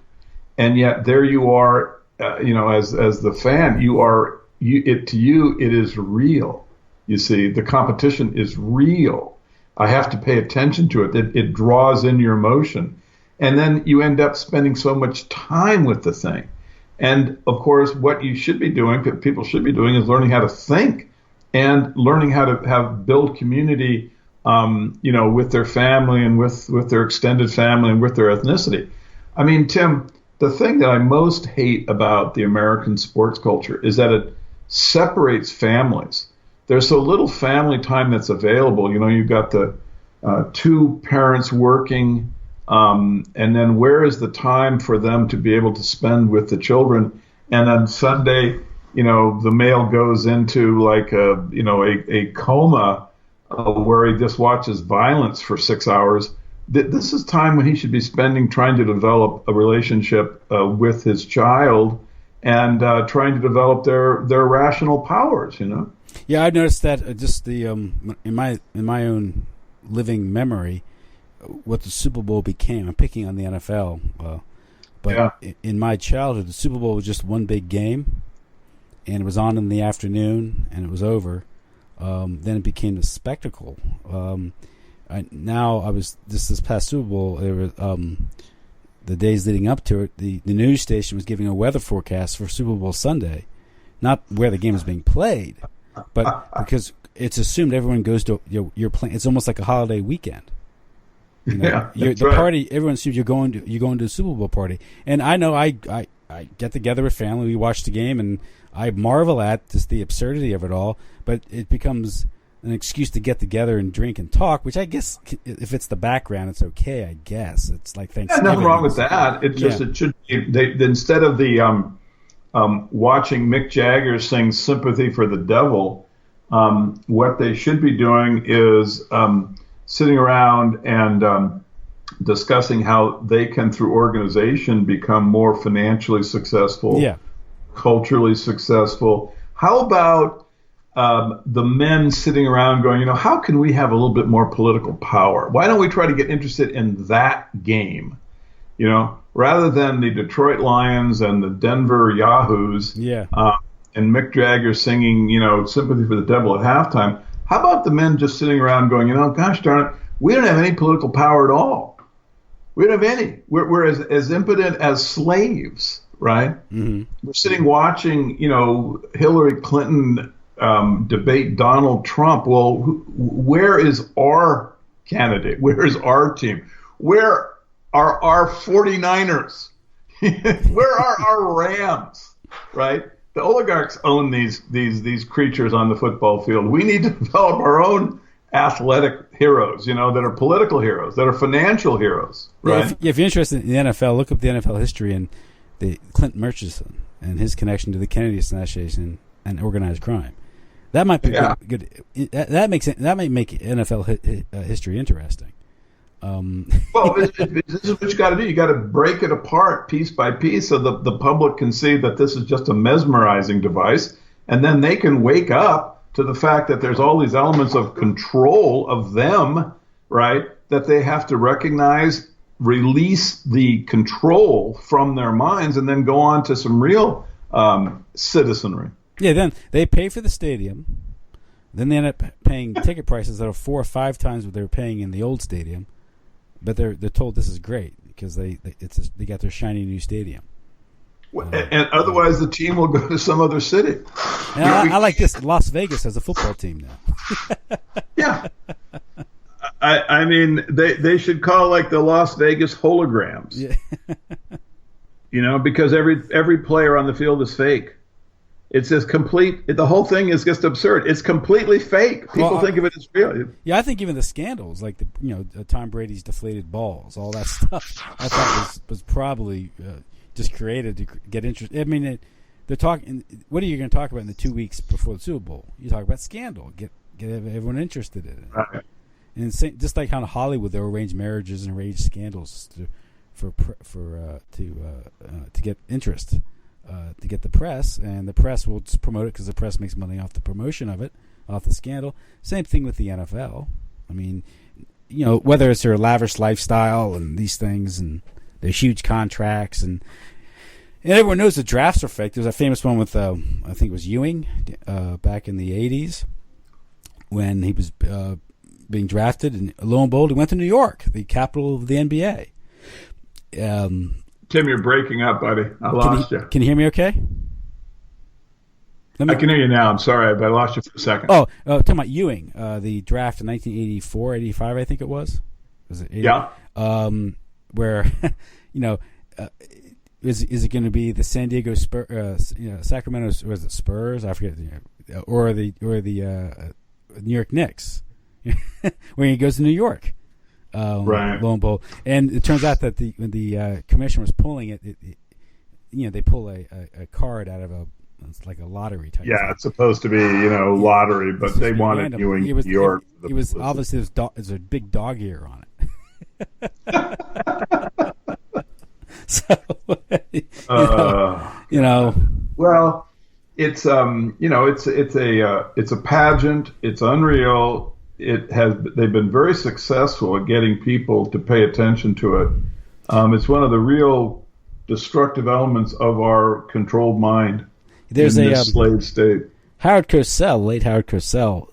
And yet there you are, as the fan, it is real. You see, the competition is real. I have to pay attention to it. It draws in your emotion. And then you end up spending so much time with the thing. And of course, what you should be doing, people should be doing, is learning how to think and learning how to build community, with their family and with their extended family and with their ethnicity. I mean, Tim, the thing that I most hate about the American sports culture is that it separates families. There's so little family time that's available. You've got the two parents working, and then where is the time for them to be able to spend with the children? And then Sunday, the male goes into like a coma where he just watches violence for 6 hours. This is time when he should be spending trying to develop a relationship with his child and trying to develop their rational powers. Yeah, I noticed that just in my own living memory, what the Super Bowl became. I'm picking on the NFL, but in my childhood, the Super Bowl was just one big game, and it was on in the afternoon, and it was over. Then it became a spectacle. This past Super Bowl, there was, the days leading up to it, the news station was giving a weather forecast for Super Bowl Sunday, not where the game is being played, but because it's assumed everyone goes to you're playing. It's almost like a holiday weekend. Party. Everyone assumes you're going to a Super Bowl party, and I know I get together with family. We watch the game, and I marvel at just the absurdity of it all. But it becomes an excuse to get together and drink and talk, which I guess if it's the background, it's okay. I guess it's like Thanksgiving. Yeah, nothing wrong with that. It should be instead of the watching Mick Jagger sing "Sympathy for the Devil," what they should be doing is sitting around and discussing how they can, through organization, become more financially successful, culturally successful. How about the men sitting around going, how can we have a little bit more political power? Why don't we try to get interested in that game? rather than the Detroit Lions and the Denver Yahoos. Yeah. And Mick Jagger singing, "Sympathy for the Devil" at halftime. How about the men just sitting around going, gosh darn it, we don't have any political power at all. We don't have any. We're as impotent as slaves, right? Mm-hmm. We're sitting watching, Hillary Clinton debate Donald Trump. Well, where is our candidate? Where is our team? Where are our 49ers? Where are our Rams, right? The oligarchs own these creatures on the football field. We need to develop our own athletic heroes, that are political heroes, that are financial heroes, right? If you're interested in the NFL, look up the NFL history and the Clinton Murchison and his connection to the Kennedy assassination and organized crime. That might be good. That might make NFL history interesting. Well, this is what you got to do. You got to break it apart piece by piece so the public can see that this is just a mesmerizing device, and then they can wake up to the fact that there's all these elements of control of them, right, that they have to recognize, release the control from their minds, and then go on to some real citizenry. Yeah, then they pay for the stadium. Then they end up paying ticket prices that are 4 or 5 times what they were paying in the old stadium. But they're told this is great because they got their shiny new stadium. And otherwise, the team will go to some other city. And I like this. Las Vegas has a football team now. Yeah. I mean, they should call like the Las Vegas holograms. Yeah. Because every player on the field is fake. It's just complete. The whole thing is just absurd. It's completely fake. People think of it as real. Yeah, I think even the scandals, like Tom Brady's deflated balls, all that stuff, I thought was probably just created to get interest. I mean, they're talking. What are you going to talk about in the 2 weeks before the Super Bowl? You talk about scandal, get everyone interested in it. Right. And just like how in Hollywood they arrange marriages and arrange scandals to get interest. To get the press, and the press will just promote it because the press makes money off the promotion of it, off the scandal. Same thing with the NFL. I mean, whether it's their lavish lifestyle and these things and their huge contracts, and everyone knows the drafts are fake. There's a famous one with, I think it was Ewing, back in the 80s when he was being drafted, and lo and behold, he went to New York, the capital of the NBA. Tim, you're breaking up, buddy. I lost you. Can you hear me okay? I can hear you now. I'm sorry, but I lost you for a second. Talking about Ewing, the draft in 1984, 85, I think it was. Was it 80? Yeah. Where, is it going to be the San Diego Spurs, Sacramento, or is it Spurs? I forget. Or the New York Knicks, where he goes to New York. Right. Lo and behold. And it turns out that when the commission was pulling it, they pull a card out of it's like a lottery type. Yeah, thing. It's supposed to be lottery, but they wanted Ewing New York. It was obviously there's a big dog ear on it. So well, it's it's a pageant. It's unreal. They've been very successful at getting people to pay attention to it. It's one of the real destructive elements of our controlled mind. There's in this slave state. Howard Cosell, late Howard Cosell,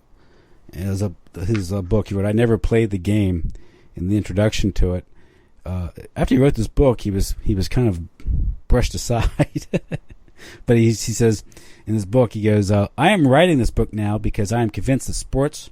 has his book he wrote. I never played the game. In the introduction to it, after he wrote this book, he was kind of brushed aside. But he says in his book, he goes, "I am writing this book now because I am convinced that sports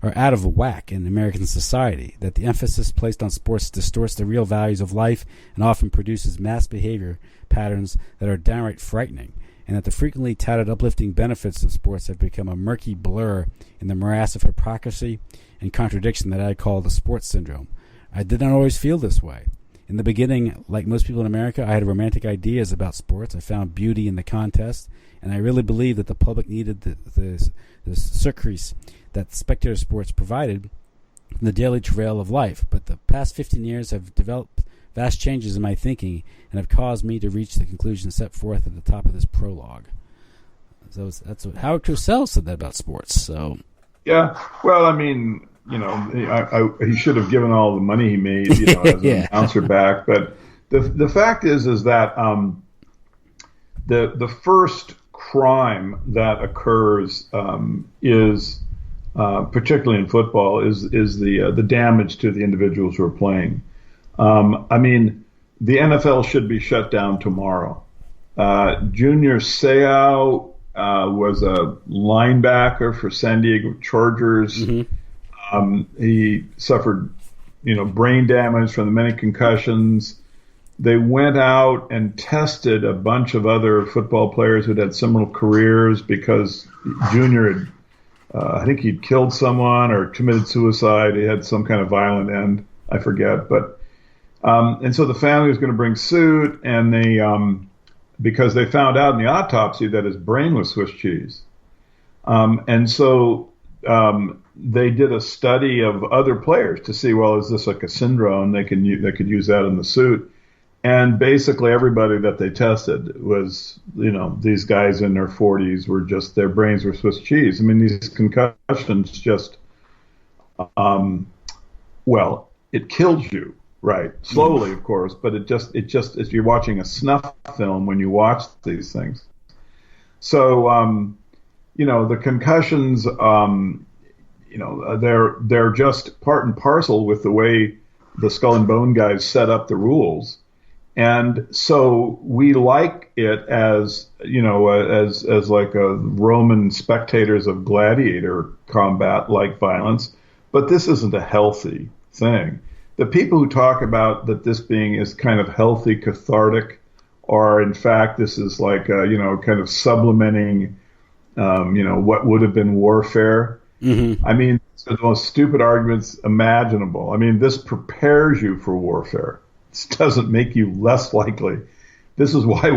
are out of whack in American society, that the emphasis placed on sports distorts the real values of life and often produces mass behavior patterns that are downright frightening, and that the frequently touted uplifting benefits of sports have become a murky blur in the morass of hypocrisy and contradiction that I call the sports syndrome. I did not always feel this way. In the beginning, like most people in America, I had romantic ideas about sports. I found beauty in the contest, and I really believed that the public needed the success that spectator sports provided from the daily travail of life. But the past 15 years have developed vast changes in my thinking and have caused me to reach the conclusion set forth at the top of this prologue." So that's what Howard Cosell said that about sports. So yeah, well, I mean, he should have given all the money he made, as an announcer back. But The fact is that the first crime that occurs is particularly in football is the damage to the individuals who are playing. I mean, the NFL should be shut down tomorrow. Junior Seau was a linebacker for San Diego Chargers. He suffered, brain damage from the many concussions. They went out and tested a bunch of other football players who'd had similar careers because Junior had, I think he'd killed someone or committed suicide. He had some kind of violent end. I forget. But and so the family was going to bring suit, and they because they found out in the autopsy that his brain was Swiss cheese. And so they did a study of other players to see, well, is this like a syndrome? They could use that in the suit. And basically everybody that they tested was, these guys in their 40s were just, their brains were Swiss cheese. I mean, these concussions just, well, it kills you, right? Slowly, of course, but it just, as you're watching a snuff film when you watch these things. So, the concussions, they're just part and parcel with the way the Skull and Bone guys set up the rules. And so we like it as, as like a Roman spectators of gladiator combat like violence, but this isn't a healthy thing. The people who talk about that this being is kind of healthy, cathartic, or in fact this is like, kind of sublimating, what would have been warfare. Mm-hmm. I mean, it's the most stupid arguments imaginable. I mean, this prepares you for warfare. This doesn't make you less likely. This is why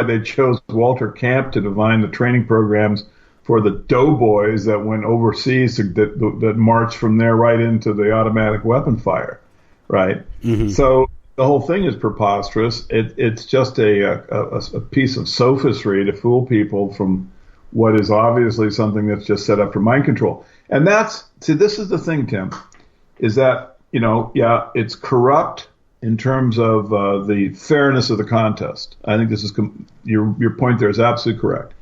they chose Walter Camp to define the training programs for the doughboys that went overseas that marched from there right into the automatic weapon fire, right? Mm-hmm. So the whole thing is preposterous. It's just a piece of sophistry to fool people from what is obviously something that's just set up for mind control. And this is the thing, Tim, is that, it's corrupt in terms of the fairness of the contest. I think this is your point there is absolutely correct.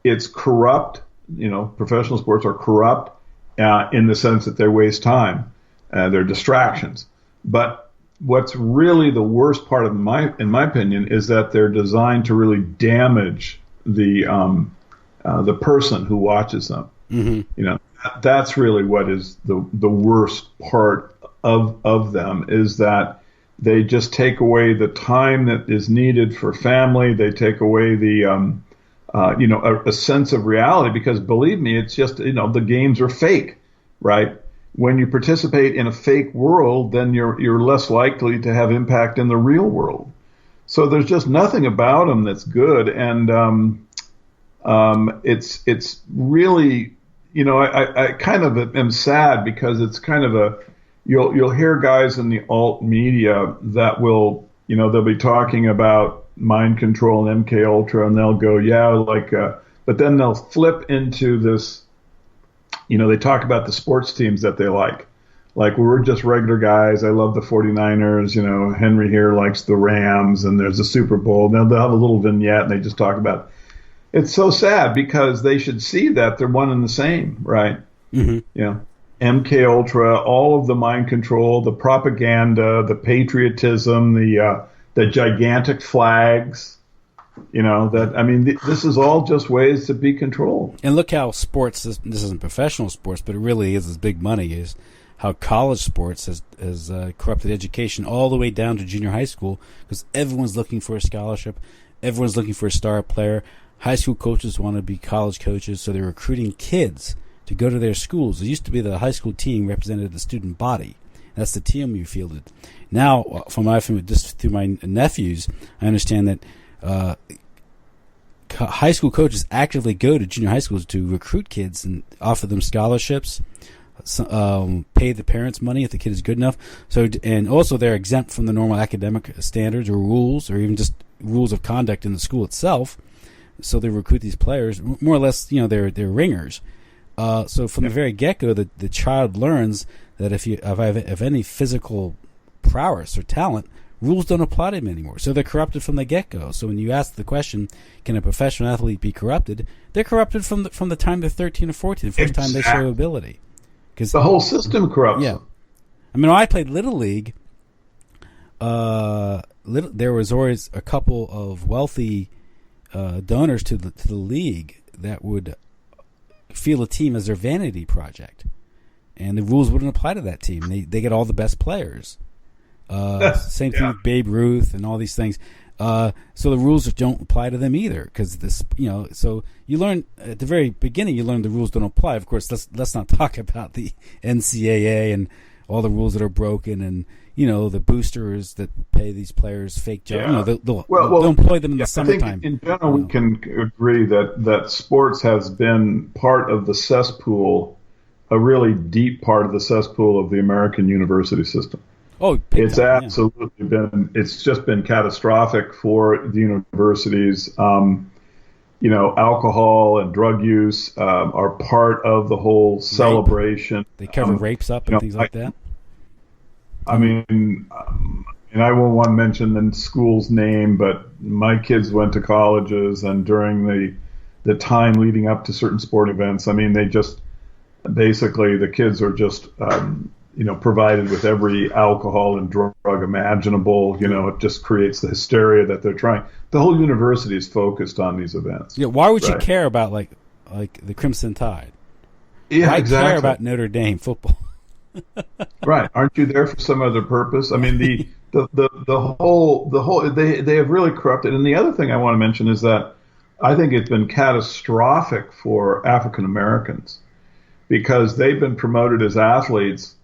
It's corrupt. Professional sports are corrupt in the sense that they waste time. They're distractions. But what's really the worst part in my opinion, is that they're designed to really damage the person who watches them. Mm-hmm. That's really what is the worst part of them, is that they just take away the time that is needed for family. They take away the a sense of reality, because believe me, it's just, the games are fake, right? When you participate in a fake world, then you're less likely to have impact in the real world. So there's just nothing about them that's good. And it's really, I kind of am sad, because it's kind of you'll hear guys in the alt media that will, they'll be talking about mind control and MK Ultra, and they'll go, but then they'll flip into this, they talk about the sports teams that they like. Like, we're just regular guys. I love the 49ers. Henry here likes the Rams, and there's a Super Bowl. They'll have a little vignette, and they just talk about it. It's so sad, because they should see that they're one and the same, right? Mm-hmm. MK Ultra, all of the mind control, the propaganda, the patriotism, the gigantic flags. This is all just ways to be controlled. And look how sports, this isn't professional sports, but it really is, as big money is, how college sports has corrupted education all the way down to junior high school, because everyone's looking for a scholarship. Everyone's looking for a star player. High school coaches want to be college coaches, so they're recruiting kids to go to their schools. It used to be the high school team represented the student body. That's the team you fielded. Now, just through my nephews, I understand that high school coaches actively go to junior high schools to recruit kids and offer them scholarships, pay the parents money if the kid is good enough. So, and also they're exempt from the normal academic standards or rules, or even just rules of conduct in the school itself. So they recruit these players, more or less, they're ringers. So from the very get-go, the child learns that if I have any physical prowess or talent, rules don't apply to them anymore. So they're corrupted from the get-go. So when you ask the question, can a professional athlete be corrupted? They're corrupted from the time they're 13 or 14, the first time they show ability. Because the whole system corrupts them. I mean, when I played Little League, there was always a couple of wealthy donors to the league that would feel a team as their vanity project, and the rules wouldn't apply to that team. They get all the best players. Same thing with Babe Ruth and all these things. So the rules don't apply to them either, because this, so you learn at the very beginning. You learn the rules don't apply. Of course, let's not talk about the NCAA and all the rules that are broken, and the boosters that pay these players fake jobs. They'll employ them in the summertime. I think in general, we can agree that sports has been part of the cesspool, a really deep part of the cesspool of the American university system. Oh, it's absolutely been. It's just been catastrophic for the universities. Alcohol and drug use are part of the whole celebration. They cover rapes up and things like that. I mean, and I won't want to mention the school's name, but my kids went to colleges, and during the time leading up to certain sport events, I mean, they just basically the kids are just provided with every alcohol and drug imaginable. It just creates the hysteria that they're trying. The whole university is focused on these events. Yeah, why would you care about like the Crimson Tide? Yeah, why exactly. care about Notre Dame football? Right? Aren't you there for some other purpose? I mean, the whole they have really corrupted. And the other thing I want to mention is that I think it's been catastrophic for African Americans, because they've been promoted as athletes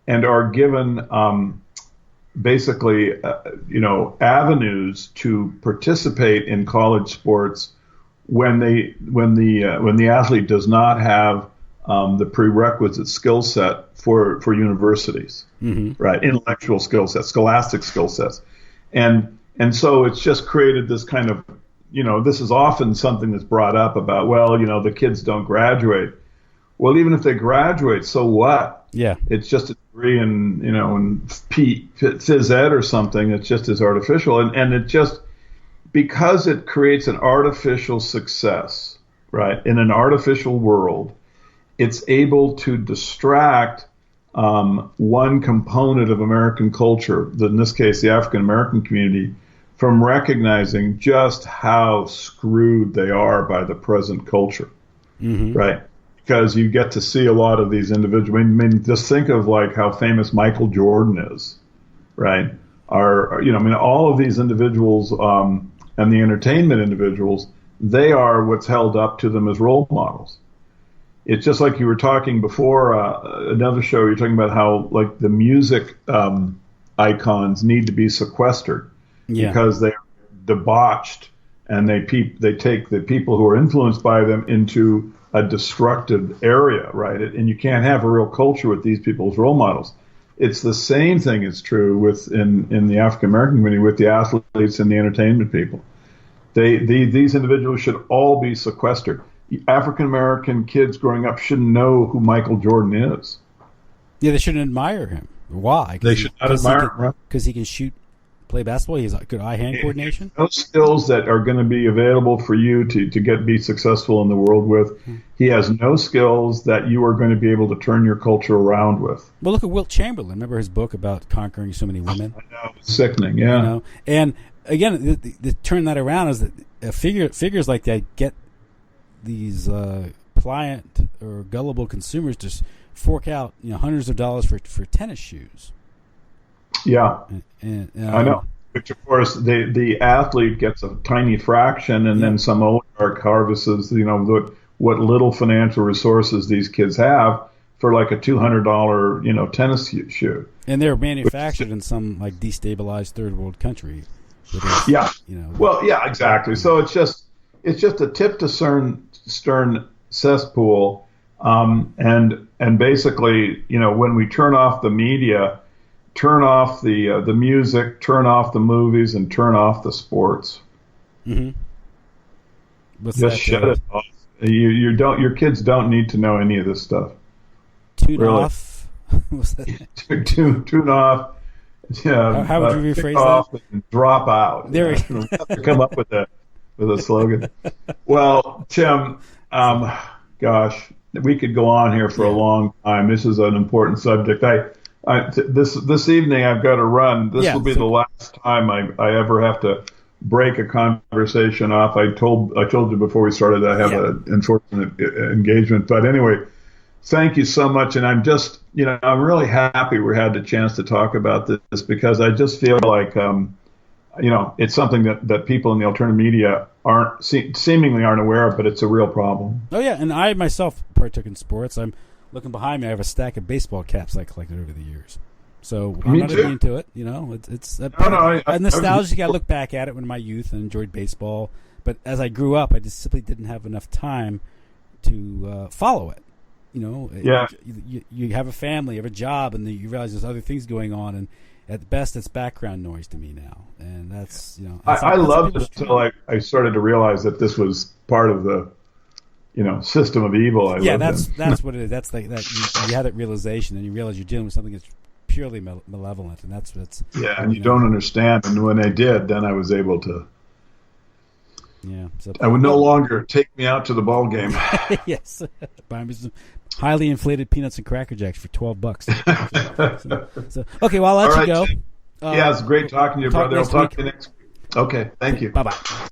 and are given avenues to participate in college sports when the athlete does not have the prerequisite skill set for universities, right? Intellectual skill sets, scholastic skill sets, and so it's just created this kind of, this is often something that's brought up about, the kids don't graduate. Well, even if they graduate, so what? Yeah, it's just a degree in phys ed or something. It's just as artificial, and it just, because it creates an artificial success, right? In an artificial world, it's able to distract one component of American culture, in this case, the African American community, from recognizing just how screwed they are by the present culture, right? Because you get to see a lot of these individuals. I mean, just think of like how famous Michael Jordan is, right? All of these individuals and the entertainment individuals, they are what's held up to them as role models. It's just like you were talking before, another show, you're talking about how like the music icons need to be sequestered because they are debauched, and they take the people who are influenced by them into a destructive area, right? And you can't have a real culture with these people as role models. It's the same thing is true in the African American community with the athletes and the entertainment people. These individuals should all be sequestered. African American kids growing up shouldn't know who Michael Jordan is. Yeah, they shouldn't admire him. Why? They should not admire him because he can play basketball. He has good eye-hand coordination. Those skills that are going to be available for you to be successful in the world with. He has no skills that you are going to be able to turn your culture around with. Well, look at Wilt Chamberlain. Remember his book about conquering so many women? I know, it's sickening. Yeah. And again, the turn that around is that figures like that get these pliant or gullible consumers to fork out hundreds of dollars for tennis shoes. Yeah, and I know. Which of course the athlete gets a tiny fraction, and then some oligarch harvests what little financial resources these kids have for like a $200 tennis shoe. And they're manufactured in some like destabilized third world country. Well, yeah, exactly. So it's just a tip to stern cesspool, and basically, when we turn off the media, turn off the music, turn off the movies, and turn off the sports. Just shut it off. Your kids don't need to know any of this stuff. Tune off. What's that? Tune off. Yeah, How would you rephrase off that? and drop out. There we go. Have to come up with a slogan. Well, Tim, gosh, we could go on here for a long time. This is an important subject. This evening I've got to run. This will be the last time I ever have to break a conversation off. I told you before we started I have an unfortunate engagement, but anyway. Thank you so much, and I'm just, I'm really happy we had the chance to talk about this because I just feel like, it's something that people in the alternative media seemingly aren't aware of, but it's a real problem. Oh yeah, and I myself partook in sports. I'm looking behind me. I have a stack of baseball caps I collected over the years. So I'm not immune to it. It's a nostalgic. I look back at it when in my youth and enjoyed baseball, but as I grew up, I just simply didn't have enough time to follow it. You have a family, you have a job, and you realize there's other things going on, and at best, it's background noise to me now. And that's, I loved it until I started to realize that this was part of the, system of evil. That's what it is. That's like that. You have that realization, and you realize you're dealing with something that's purely malevolent, and that's what's. Yeah, and you don't understand. And when I did, then I was able to. Yeah. So, I would no longer take me out to the ball game. Yes. Buy me some highly inflated peanuts and Cracker Jacks for $12. So, okay, well, I'll let you go. Yeah, it's great talking to you, brother. I'll talk to you next week. Okay, thank you. Bye-bye.